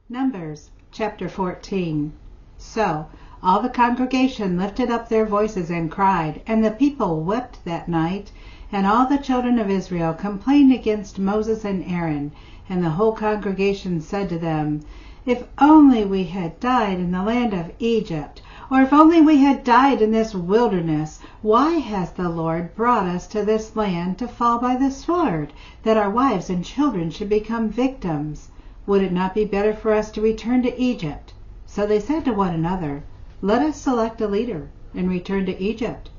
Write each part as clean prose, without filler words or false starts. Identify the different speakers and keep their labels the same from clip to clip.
Speaker 1: Numbers chapter 14. So all the congregation lifted up their voices and cried, and the people wept that night. And all the children of Israel complained against Moses and Aaron. And the whole congregation said to them, If only we had died in the land of Egypt, or if only we had died in this wilderness. Why has the Lord brought us to this land to fall by the sword, that our wives and children should become victims? Would it not be better for us to return to Egypt? So they said to one another, Let us select a leader and return to Egypt.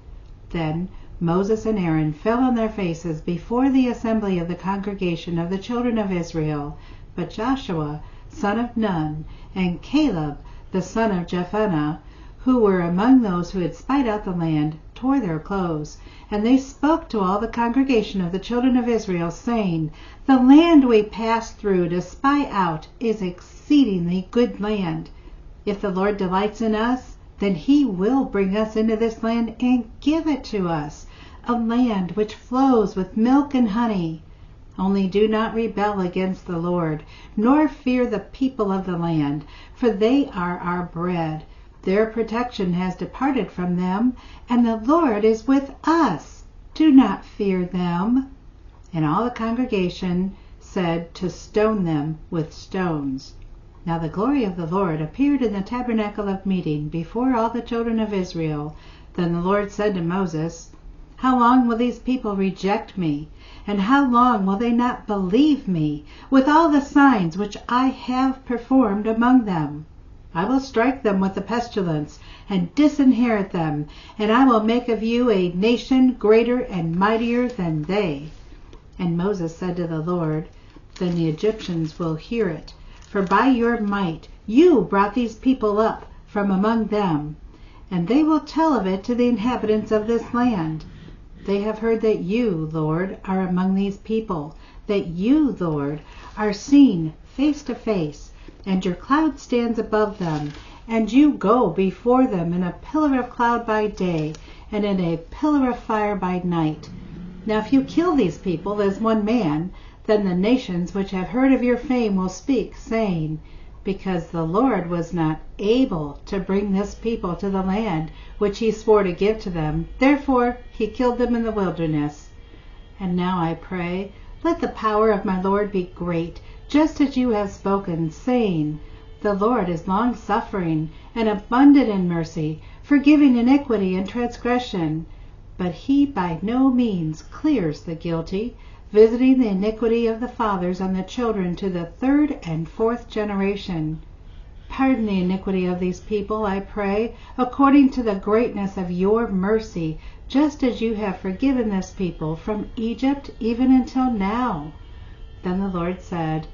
Speaker 1: Then Moses and Aaron fell on their faces before the assembly of the congregation of the children of Israel. But Joshua, son of Nun, and Caleb, the son of Jephunneh, who were among those who had spied out the land, tore their clothes. And they spoke to all the congregation of the children of Israel, saying, The land we passed through to spy out is exceedingly good land. If the Lord delights in us, then he will bring us into this land and give it to us, a land which flows with milk and honey. Only do not rebel against the Lord, nor fear the people of the land, for they are our bread. Their protection has departed from them, and the Lord is with us. Do not fear them. And all the congregation said to stone them with stones. Now the glory of the Lord appeared in the tabernacle of meeting before all the children of Israel. Then the Lord said to Moses, How long will these people reject me? And how long will they not believe me, with all the signs which I have performed among them? I will strike them with the pestilence, and disinherit them, and I will make of you a nation greater and mightier than they. And Moses said to the Lord, Then the Egyptians will hear it, for by your might you brought these people up from among them, and they will tell of it to the inhabitants of this land. They have heard that you, Lord, are among these people, that you, Lord, are seen face to face, and your cloud stands above them, and you go before them in a pillar of cloud by day, and in a pillar of fire by night. Now if you kill these people as one man, then the nations which have heard of your fame will speak, saying, Because the Lord was not able to bring this people to the land which he swore to give to them, therefore he killed them in the wilderness. And now I pray, let the power of my Lord be great, just as you have spoken, saying, The Lord is long-suffering and abundant in mercy, forgiving iniquity and transgression. But he by no means clears the guilty, visiting the iniquity of the fathers on the children to the third and fourth generation. Pardon the iniquity of these people, I pray, according to the greatness of your mercy, just as you have forgiven this people from Egypt even until now. Then the Lord said,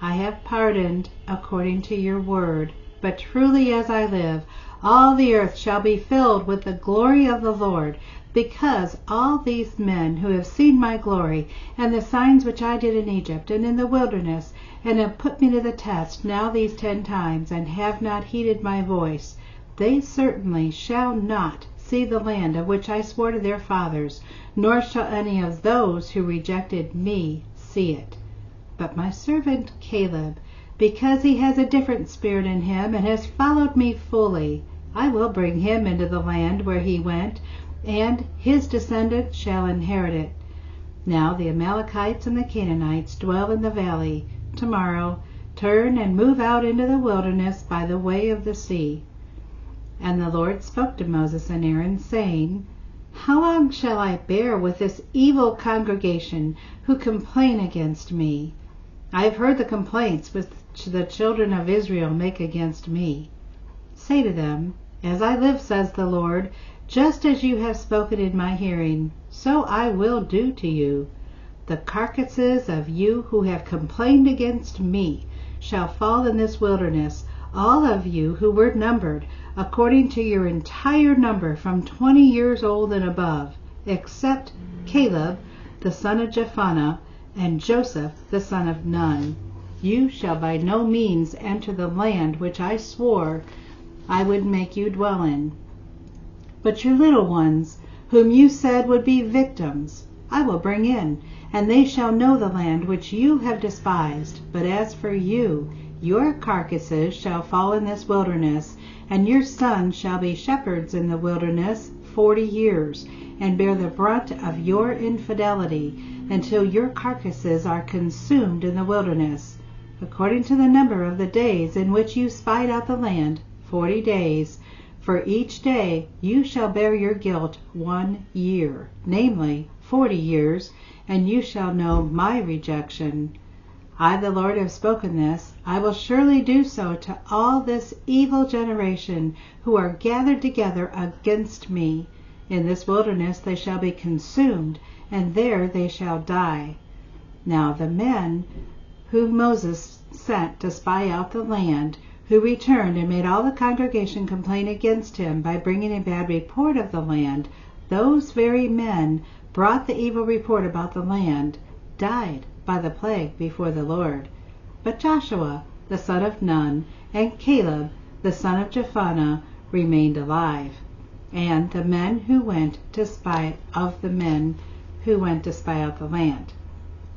Speaker 1: I have pardoned according to your word, but truly as I live, all the earth shall be filled with the glory of the Lord, because all these men who have seen my glory, and the signs which I did in Egypt and in the wilderness, and have put me to the test now these 10 times, and have not heeded my voice, they certainly shall not see the land of which I swore to their fathers, nor shall any of those who rejected me see it. But my servant Caleb, because he has a different spirit in him, and has followed me fully, I will bring him into the land where he went, and his descendants shall inherit it. Now the Amalekites and the Canaanites dwell in the valley. Tomorrow turn and move out into the wilderness by the way of the sea. And the Lord spoke to Moses and Aaron, saying, How long shall I bear with this evil congregation who complain against me? I have heard the complaints which the children of Israel make against me. Say to them, As I live, says the Lord, just as you have spoken in my hearing, so I will do to you. The carcasses of you who have complained against me shall fall in this wilderness, all of you who were numbered, according to your entire number from 20 years old and above, except Caleb, the son of Jephunneh, and Joseph, the son of Nun. You shall by no means enter the land which I swore I would make you dwell in. But your little ones, whom you said would be victims, I will bring in, and they shall know the land which you have despised. But as for you, Your carcasses shall fall in this wilderness, and your sons shall be shepherds in the wilderness 40 years, and bear the brunt of your infidelity, until your carcasses are consumed in the wilderness. According to the number of the days in which you spied out the land, 40 days, for each day you shall bear your guilt 1 year, namely 40 years, and you shall know my rejection. I, the Lord, have spoken this. I will surely do so to all this evil generation who are gathered together against me. In this wilderness they shall be consumed, and there they shall die. Now the men whom Moses sent to spy out the land, who returned and made all the congregation complain against him by bringing a bad report of the land, those very men brought the evil report about the land, died by the plague before the Lord. But Joshua, the son of Nun, and Caleb, the son of Jephunneh, remained alive, and the men who went to spy out the land.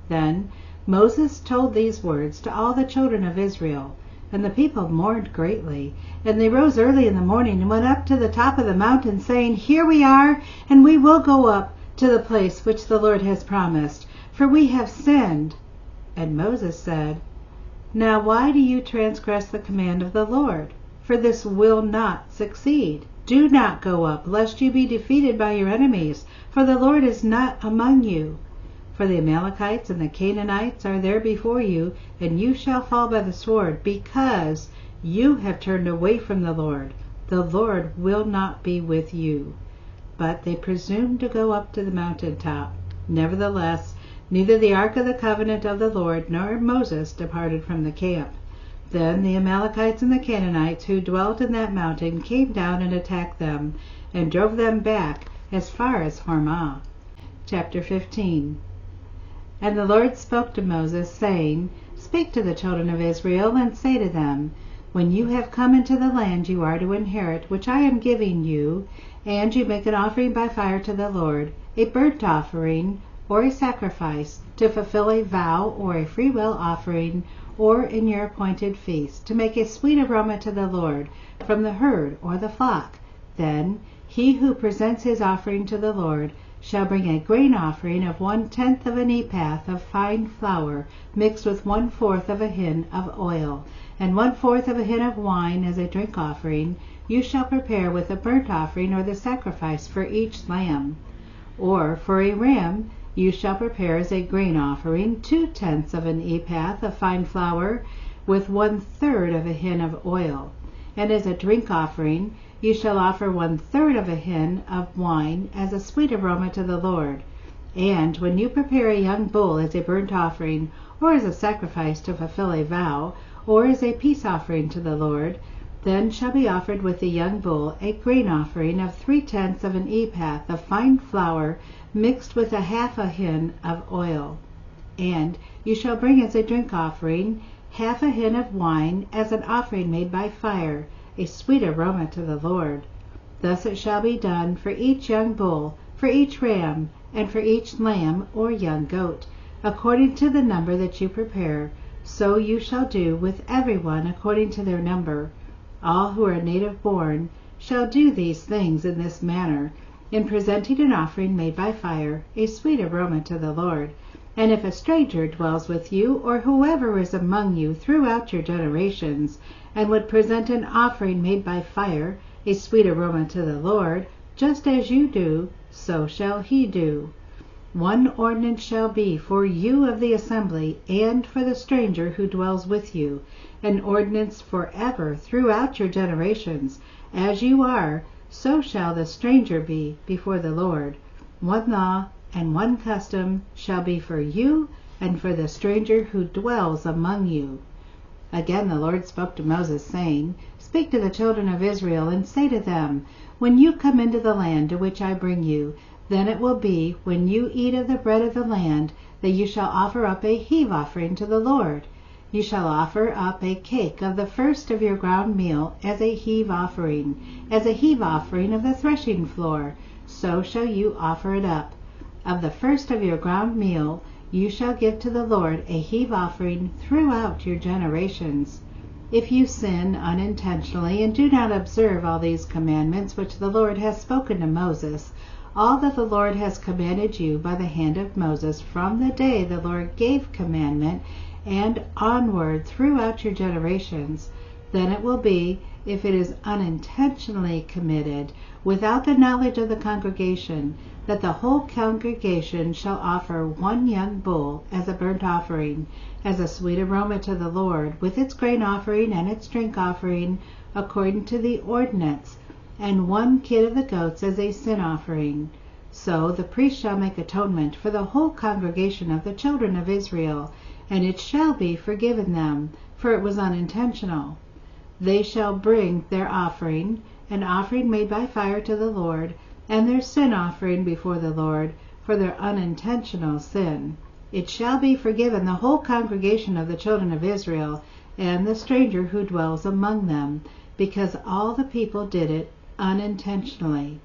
Speaker 1: Then Moses told these words to all the children of Israel, and the people mourned greatly. And they rose early in the morning and went up to the top of the mountain, saying, Here we are, and we will go up to the place which the Lord has promised, for we have sinned. And Moses said, Now why do you transgress the command of the Lord? For this will not succeed. Do not go up, lest you be defeated by your enemies, for the Lord is not among you. For the Amalekites and the Canaanites are there before you, and you shall fall by the sword, because you have turned away from the Lord. The Lord will not be with you. But they presumed to go up to the mountain top. Nevertheless, neither the ark of the covenant of the Lord nor Moses departed from the camp. Then the Amalekites and the Canaanites who dwelt in that mountain came down and attacked them, and drove them back as far as Hormah. Chapter 15. And the Lord spoke to Moses, saying, Speak to the children of Israel, and say to them, When you have come into the land you are to inherit, which I am giving you, and you make an offering by fire to the Lord, a burnt offering, or a sacrifice, to fulfill a vow, or a freewill offering, or in your appointed feast, to make a sweet aroma to the Lord, from the herd or the flock, then he who presents his offering to the Lord shall bring a grain offering of 1/10 of an ephah of fine flour, mixed with 1/4 of a hin of oil, and 1/4 of a hin of wine as a drink offering. You shall prepare with the burnt offering or the sacrifice for each lamb. Or for a ram you shall prepare as a grain offering 2/10 of an ephah of fine flour, with 1/3 of a hin of oil. And as a drink offering you shall offer 1/3 of a hin of wine as a sweet aroma to the Lord. And when you prepare a young bull as a burnt offering, or as a sacrifice to fulfill a vow, or as a peace offering to the Lord, then shall be offered with the young bull a grain offering of 3/10 of an ephah of fine flour, mixed with 1/2 a hin of oil. And you shall bring as a drink offering 1/2 a hin of wine as an offering made by fire, a sweet aroma to the Lord. Thus it shall be done for each young bull, for each ram, and for each lamb or young goat, according to the number that you prepare. So you shall do with everyone according to their number. All who are native born shall do these things in this manner, in presenting an offering made by fire, a sweet aroma to the Lord. And if a stranger dwells with you, or whoever is among you throughout your generations, and would present an offering made by fire, a sweet aroma to the Lord, just as you do, so shall he do. One ordinance shall be for you of the assembly, and for the stranger who dwells with you, an ordinance forever throughout your generations. As you are, so shall the stranger be before the Lord. One law and one custom shall be for you and for the stranger who dwells among you. Again the Lord spoke to Moses, saying, Speak to the children of Israel, and say to them, When you come into the land to which I bring you, then it will be, when you eat of the bread of the land, that you shall offer up a heave offering to the Lord. You shall offer up a cake of the first of your ground meal as a heave offering of the threshing floor, so shall you offer it up. Of the first of your ground meal you shall give to the Lord a heave offering throughout your generations. If you sin unintentionally and do not observe all these commandments which the Lord has spoken to Moses, all that the Lord has commanded you by the hand of Moses from the day the Lord gave commandment and onward throughout your generations, then it will be, if it is unintentionally committed, without the knowledge of the congregation, that the whole congregation shall offer one young bull as a burnt offering, as a sweet aroma to the Lord, with its grain offering and its drink offering, according to the ordinance, and one kid of the goats as a sin offering. So the priest shall make atonement for the whole congregation of the children of Israel, and it shall be forgiven them, for it was unintentional. They shall bring their offering, an offering made by fire to the Lord, and their sin offering before the Lord, for their unintentional sin. It shall be forgiven the whole congregation of the children of Israel, and the stranger who dwells among them, because all the people did it unintentionally.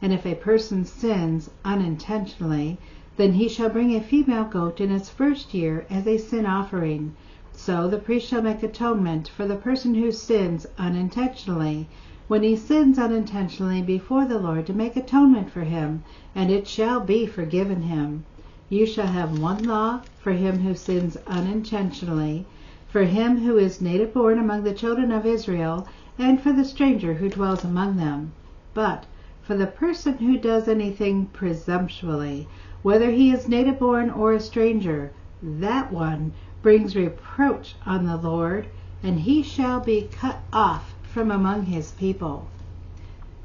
Speaker 1: And if a person sins unintentionally, then he shall bring a female goat in its first year as a sin offering. So the priest shall make atonement for the person who sins unintentionally, when he sins unintentionally before the Lord, to make atonement for him, and it shall be forgiven him. You shall have one law for him who sins unintentionally, for him who is native born among the children of Israel, and for the stranger who dwells among them. But for the person who does anything presumptuously, whether he is native born or a stranger, that one brings reproach on the Lord, and he shall be cut off from among his people.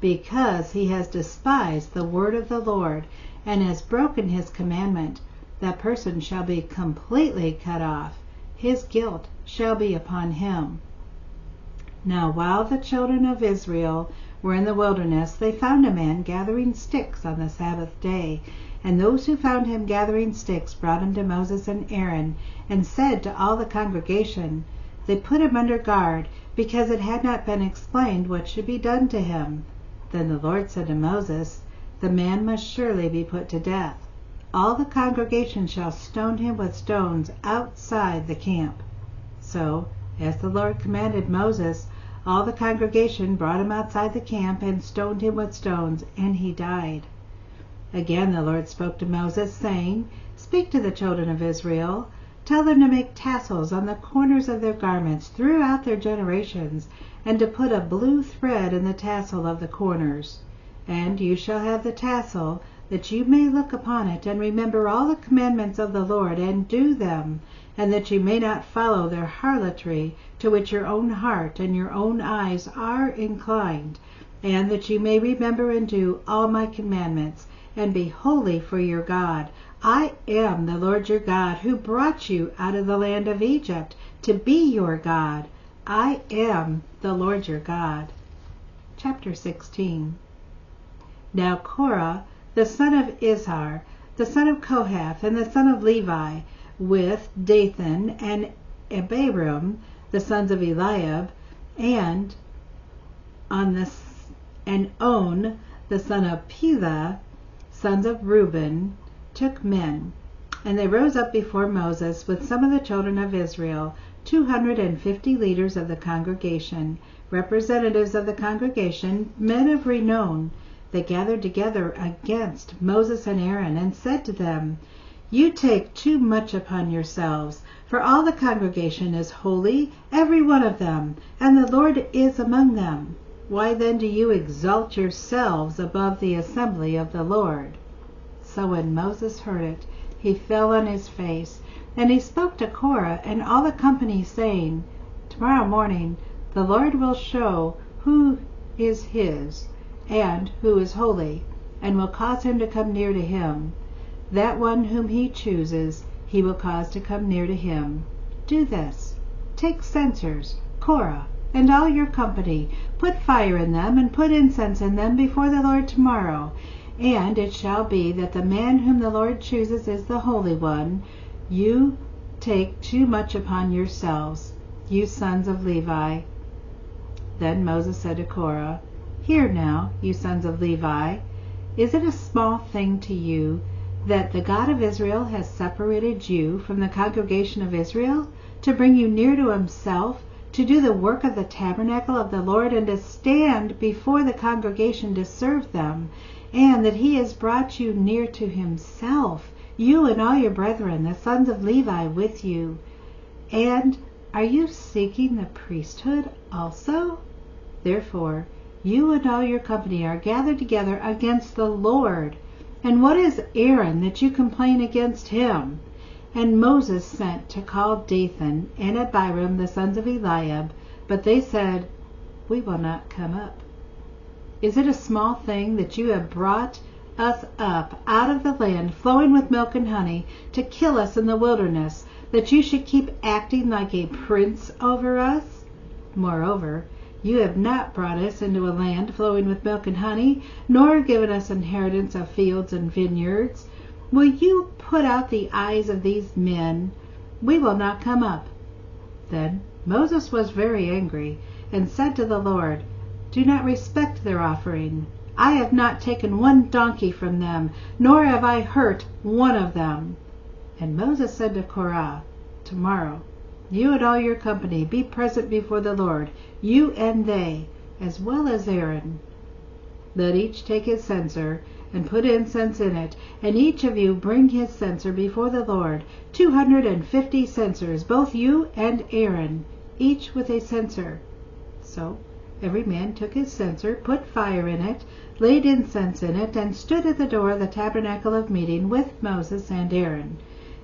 Speaker 1: Because he has despised the word of the Lord, and has broken his commandment, that person shall be completely cut off. His guilt shall be upon him. Now while the children of Israel were in the wilderness, they found a man gathering sticks on the Sabbath day. And those who found him gathering sticks brought him to Moses and Aaron, and said to all the congregation, they put him under guard, because it had not been explained what should be done to him. Then the Lord said to Moses, the man must surely be put to death. All the congregation shall stone him with stones outside the camp. So, as the Lord commanded Moses, all the congregation brought him outside the camp and stoned him with stones, and he died. Again the Lord spoke to Moses, saying, speak to the children of Israel. Tell them to make tassels on the corners of their garments throughout their generations, and to put a blue thread in the tassel of the corners. And you shall have the tassel, that you may look upon it, and remember all the commandments of the Lord, and do them, and that you may not follow their harlotry, to which your own heart and your own eyes are inclined, and that you may remember and do all my commandments, and be holy for your God. I am the Lord your God, who brought you out of the land of Egypt, to be your God. I am the Lord your God. Chapter 16. Now Korah, the son of Izhar, the son of Kohath, and the son of Levi, with Dathan and Abiram, the sons of Eliab, and On, the son of Pelah, sons of Reuben, took men. And they rose up before Moses with some of the children of Israel, 250 leaders of the congregation, representatives of the congregation, men of renown. They gathered together against Moses and Aaron, and said to them, you take too much upon yourselves, for all the congregation is holy, every one of them, and the Lord is among them. Why then do you exalt yourselves above the assembly of the Lord? So when Moses heard it, he fell on his face, and he spoke to Korah and all the company, saying, tomorrow morning the Lord will show who is his, and who is holy, and will cause him to come near to him. That one whom he chooses, he will cause to come near to him. Do this. Take censers, Korah, and all your company, put fire in them, and put incense in them before the Lord tomorrow. And it shall be that the man whom the Lord chooses is the Holy One. You take too much upon yourselves, you sons of Levi. Then Moses said to Korah, hear now, you sons of Levi, is it a small thing to you that the God of Israel has separated you from the congregation of Israel, to bring you near to himself, to do the work of the tabernacle of the Lord, and to stand before the congregation to serve them, and that he has brought you near to himself, you and all your brethren, the sons of Levi, with you. And are you seeking the priesthood also? Therefore, you and all your company are gathered together against the Lord. And what is Aaron that you complain against him? And Moses sent to call Dathan and Abiram, the sons of Eliab, but they said, We will not come up. Is it a small thing that you have brought us up out of the land flowing with milk and honey to kill us in the wilderness, that you should keep acting like a prince over us? Moreover, you have not brought us into a land flowing with milk and honey, nor given us inheritance of fields and vineyards. Will you put out the eyes of these men? We will not come up. Then Moses was very angry, and said to the Lord, Do not respect their offering. I have not taken one donkey from them, nor have I hurt one of them. And Moses said to Korah, Tomorrow, you and all your company be present before the Lord, you and they, as well as Aaron. Let each take his censer, and put incense in it, and each of you bring his censer before the Lord, 250 censers, both you and Aaron, each with a censer. So every man took his censer, put fire in it, laid incense in it, and stood at the door of the tabernacle of meeting with Moses and Aaron.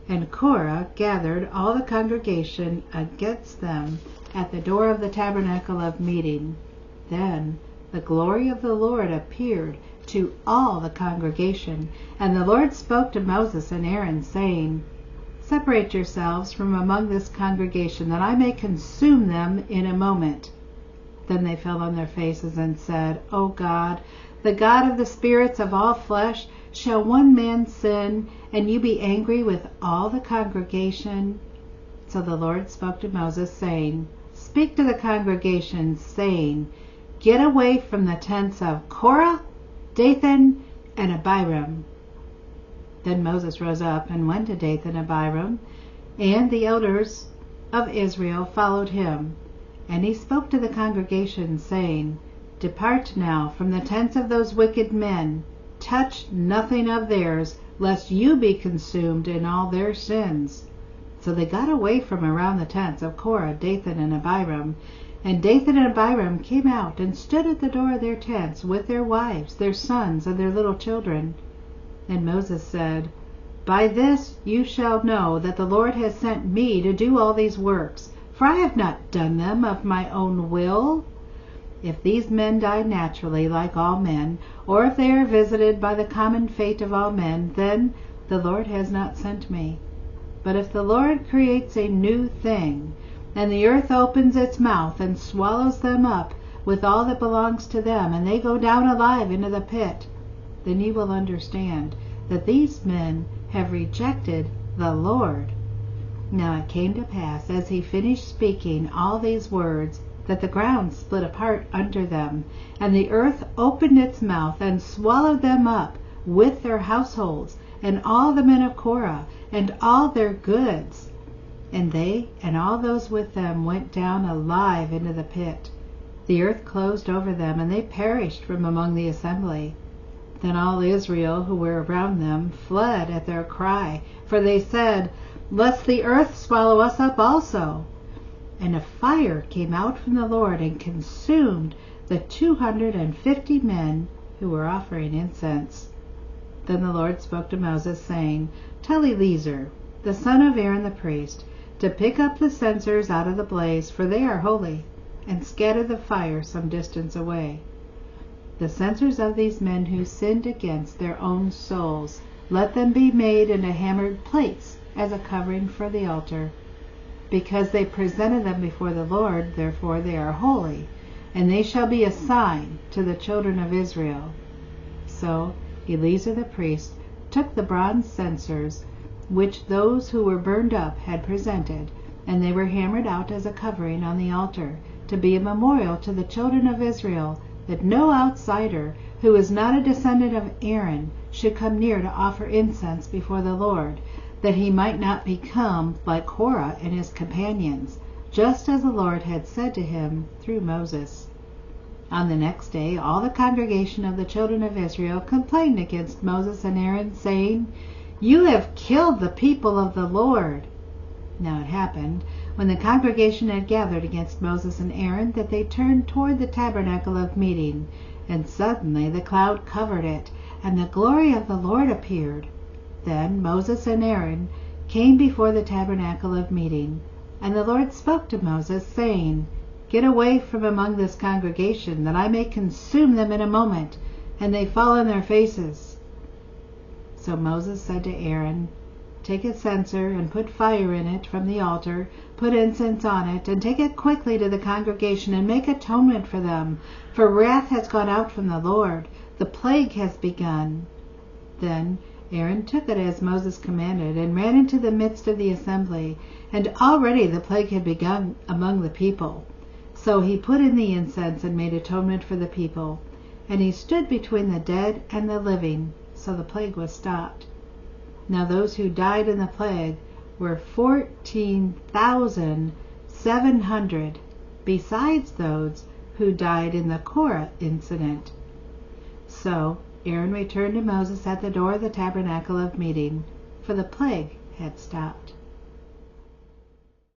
Speaker 1: And Korah gathered all the congregation against them at the door of the tabernacle of meeting. Then the glory of the Lord appeared to all the congregation, and the Lord spoke to Moses and Aaron, saying, Separate yourselves from among this congregation, that I may consume them in a moment. Then they fell on their faces and said, O God, the God of the spirits of all flesh, shall one man sin, and you be angry with all the congregation? So the Lord spoke to Moses, saying, Speak to the congregation, saying, Get away from the tents of Korah, Dathan, and Abiram. Then Moses rose up and went to Dathan and Abiram, and the elders of Israel followed him. And he spoke to the congregation, saying, Depart now from the tents of those wicked men, touch nothing of theirs, lest you be consumed in all their sins. So they got away from around the tents of Korah, Dathan, and Abiram. And Dathan and Abiram came out and stood at the door of their tents with their wives, their sons, and their little children. And Moses said, By this you shall know that the Lord has sent me to do all these works, for I have not done them of my own will. If these men die naturally like all men, or if they are visited by the common fate of all men, then the Lord has not sent me. But if the Lord creates a new thing, and the earth opens its mouth and swallows them up with all that belongs to them, and they go down alive into the pit, then you will understand that these men have rejected the Lord. Now it came to pass, as he finished speaking all these words, that the ground split apart under them, and the earth opened its mouth and swallowed them up with their households, and all the men of Korah, and all their goods. And they and all those with them went down alive into the pit. The earth closed over them, and they perished from among the assembly. Then all Israel who were around them fled at their cry, for they said, Lest the earth swallow us up also. And a fire came out from the Lord and consumed the 250 men who were offering incense. Then the Lord spoke to Moses, saying, Tell Eleazar, the son of Aaron the priest, to pick up the censers out of the blaze, for they are holy, and scatter the fire some distance away. The censers of these men who sinned against their own souls, let them be made into hammered plates as a covering for the altar. Because they presented them before the Lord, therefore they are holy, and they shall be a sign to the children of Israel. So Eleazar the priest took the bronze censers which those who were burned up had presented, and they were hammered out as a covering on the altar, to be a memorial to the children of Israel, that no outsider who is not a descendant of Aaron should come near to offer incense before the Lord, that he might not become like Korah and his companions, just as the Lord had said to him through Moses. On the next day all the congregation of the children of Israel complained against Moses and Aaron, saying, "You have killed the people of the Lord." Now it happened, when the congregation had gathered against Moses and Aaron, that they turned toward the tabernacle of meeting, and suddenly the cloud covered it, and the glory of the Lord appeared. Then Moses and Aaron came before the tabernacle of meeting, and the Lord spoke to Moses, saying, "Get away from among this congregation, that I may consume them in a moment, and they fall on their faces." So Moses said to Aaron, "Take a censer and put fire in it from the altar, put incense on it, and take it quickly to the congregation and make atonement for them, for wrath has gone out from the Lord, the plague has begun." Then Aaron took it as Moses commanded, and ran into the midst of the assembly, and already the plague had begun among the people. So he put in the incense and made atonement for the people, and he stood between the dead and the living, so the plague was stopped. Now those who died in the plague were 14,700, besides those who died in the Korah incident. So Aaron returned to Moses at the door of the tabernacle of meeting, for the plague had stopped.